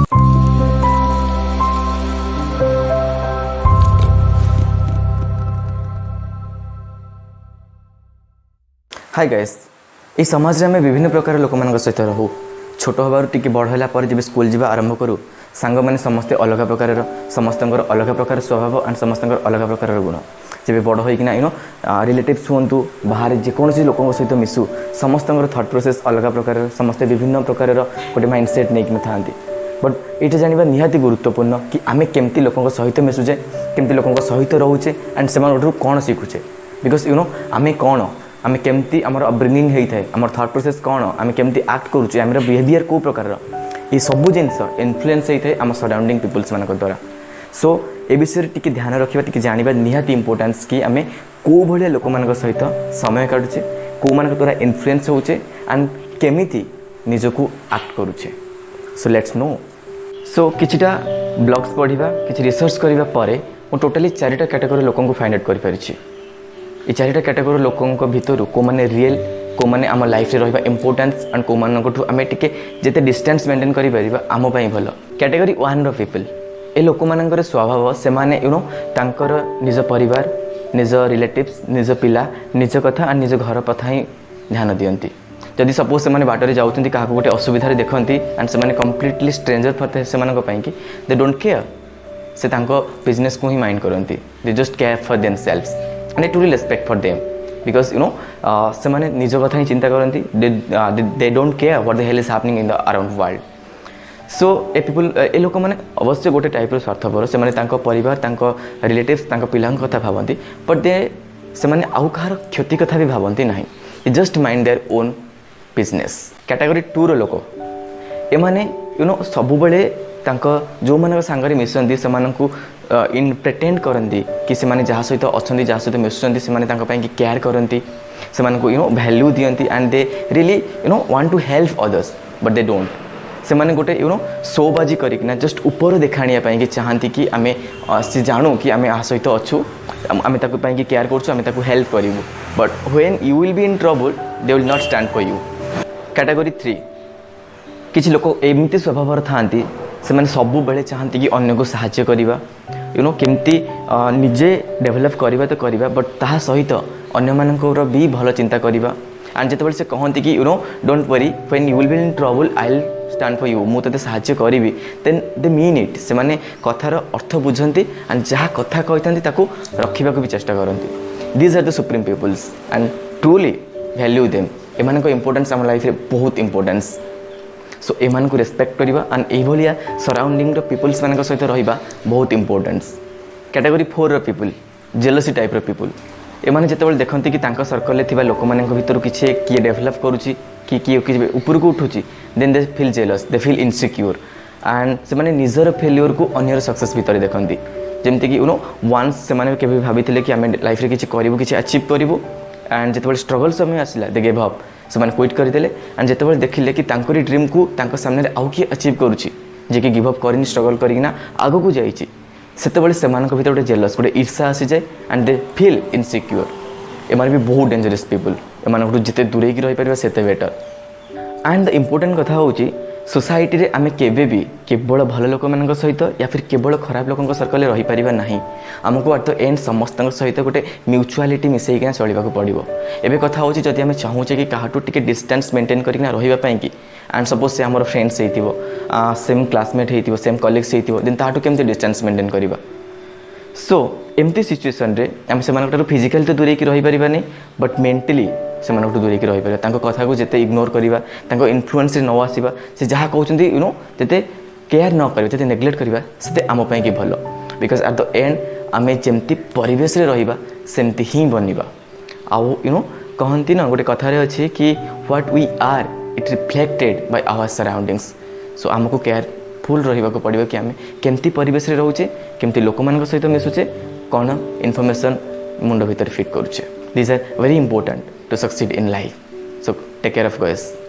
Hi guys, ये समाज में विभिन्न प्रकार लोक मान सहित रहू छोट हबार टी बड़ है जब स्कूल जावा आरंभ करूँ सांग मैंने समस्ते अलग प्रकार समस्त अलग प्रकार स्वभाव एंड समस्त अलग प्रकार गुण जब बड़ होना यूनो रिलेटिव्स हूँ बाहर जेकोसी लोक सहित मिसू समस्त थॉट प्रोसेस अलग प्रकार समस्ते विभिन्न प्रकार गोटे माइंडसेट नहीं था बट ये जानवा निहाती गुरुत्वपूर्ण कि आम केमती लोक सहित मिसुचे केमती लोक सहित रोचे एंड से कौन शिखुचे बिकज यूनो आम कौन आम केमती आमर अपब्रिंगिंग होता है आम थॉट प्रोसेस कौन आम केमती एक्ट करुचे आम बिहेवियर को प्रकार ये सब जिनस इन्फ्लुएंस होता है आम सराउंडिंग पीपल्स मान द्वारा सो ए विषय टी ध्यान रखा टी जाना निहाती इंपोर्टेंस कि आम कौ भाया लोक मान सहित समय काटुचे कौ मान द्वारा इन्फ्लुएंस होचे एंड केमिति निजको एक्ट करुचे सो लेट्स नो सो किछिटा ब्लॉग्स पढ़ा कि रिसर्च करने पर टोटाली 4टा कैटेगरी लोक फाइंड आउट कर ये 4टा कैटेगरी लोकों भितर को मैंने रियल को मैंने आम लाइफ रहा इंपोर्टेंस एंड को मानू आम टे जिते डिस्टेंस मेंटेन कर आम भल कैटेगरी 1 पीपल ए लोक मान स्वभाव से माने यू नो तांकर निज परिवार निज रिलेटिव्स निज पिला निज कथा और निज घर कथा ही ध्यान दियंती जदि सपोज से बाटर जाऊँच क्या गोटे असुविधा देखती एंड से कम्प्लीटली स्ट्रेंजर फर से दे डोंट केयर से बिजनेस को ही माइंड करती they just care for themselves and I truly respect for them because you know से माने निज कथा ही चिंता करती they don't care what the hell is happening in the around world so ए पीपल ए लोक मैंने अवश्य गोटे टाइप स्वार्थपर से परिवार रिलेटिव्स पिला कथा भावती बट दे से आउ कहार क्षति कथा भी भावती ना just mind their own business category 2 लोक एमाने यू नो सब बेले जो मान सांगे मिसती से इन प्रेटेंड करती कि से जहाँ सहित अच्छा जहाँ सहित मिसुँच से केयर करती से यू नो वैल्यू दियंती and they really you know want to help others but they don't से माने गोटे यू नो शोबाजी करना जस्ट ऊपर देखाणिया कि चाहती कि आम सी जानू कि आम आ सहित अच्छू आम केयर करूँ हेल्प करूँ but when you will be in trouble they will not stand for you category 3 किसी लोक एमती स्वभाव था से मैंने सब बेले चाहती कि अन्य को साहाय्य करवा यू नो केमती निजे डेभलप करवा तो करवा बट ता सहित अन्य मानकर भी भल चिंता करवा एंड जो से कहती कि you know don't worry when you will be in trouble I will stand for you मुझे साहाय्य करी देन दे मीन इट से माने कथार अर्थ बुझंती एंड जहाँ कथा कहते रखा भी चेष्टा करती these are the supreme peoples and truly value them एमान इंपोर्टेंस आम लाइफ बहुत इंपोर्टेंस सो एमान को रेस्पेक्ट करवा एंड ये सराउंडिंग पीपल्स मान सहित रहा बहुत importance category 4 people jealousy type people एमाने जिते देखते कि सर्कल में लोक मान भर किसी किए डेभलप करुच्ची कि किए ऊपर को उठुची then they feel jealous they feel insecure and से माने निजर फेल्योर को अन्यर सक्सेस भितर देखती जमती कि यू नो वन्स से भाभी कि आम लाइफ किसी करूँ कि अचीव करूँ एंड जिते स्ट्रगल समय आसला दे गेव अप से क्विट करदे एंड जिते देखिले कि ड्रीम को सामने आउ किए अचीव करुच्ची जे कि गिव अप कर स्ट्रगल करना आग को जाइए से भर गोटे जेलस गोटे ईर्षा आसी जाए एंड दे फील इनसिक्योर एम भी बहुत डेंजरस पीपल एम जिते दूरे रहीपर से बेटर एंड द इम्पोर्टेंट कथा हूँ सोसाइटी रे आमे केबे भी केवल भल लोक मान सहित या फिर केवल खराब लोक सर्कल रही पारिबा नहीं आमको एट द एंड समस्त सहित गोटे म्यूचुआलिटी मिसेकिना चलवाक पड़ो एबे कथा हूँ जदि आम चाहूचे कि काहाटू टिके डिस्टेंस मेंटेन करना रही कि एंड सपोज से आम फ्रेंड्स हो सेम क्लासमेट हो सेम कलिग्स हो देन ताटू केमती डिस्टेंस मेंटेन करवा सो एमती सिचुएसन रे आम से फिजिकली तो दूरे रही पारिबा नहीं बट मेंटली से दूरे रही पार कथा को जिते इग्नोर करवा इन्फ्लुएंस न आसवा से जहाँ कहते यू नो जिते केयर न कर नेग्लेक्ट करवा से आम कि भल बिकज एट द एंड आम जमती परिवेश रहा सेमती ही बनवा आउ यू नो कहती ना गोटे कथार अच्छे कि what we are it reflected by our surroundings so आमको केयरफुल रहा पड़ो कि आम केमती परिवेश रोचे केमती लोक मान सहित मिसुचे कौन इनफर्मेशन मुंड भीतर फिट करुचे these are very important to succeed in life. So take care of guys.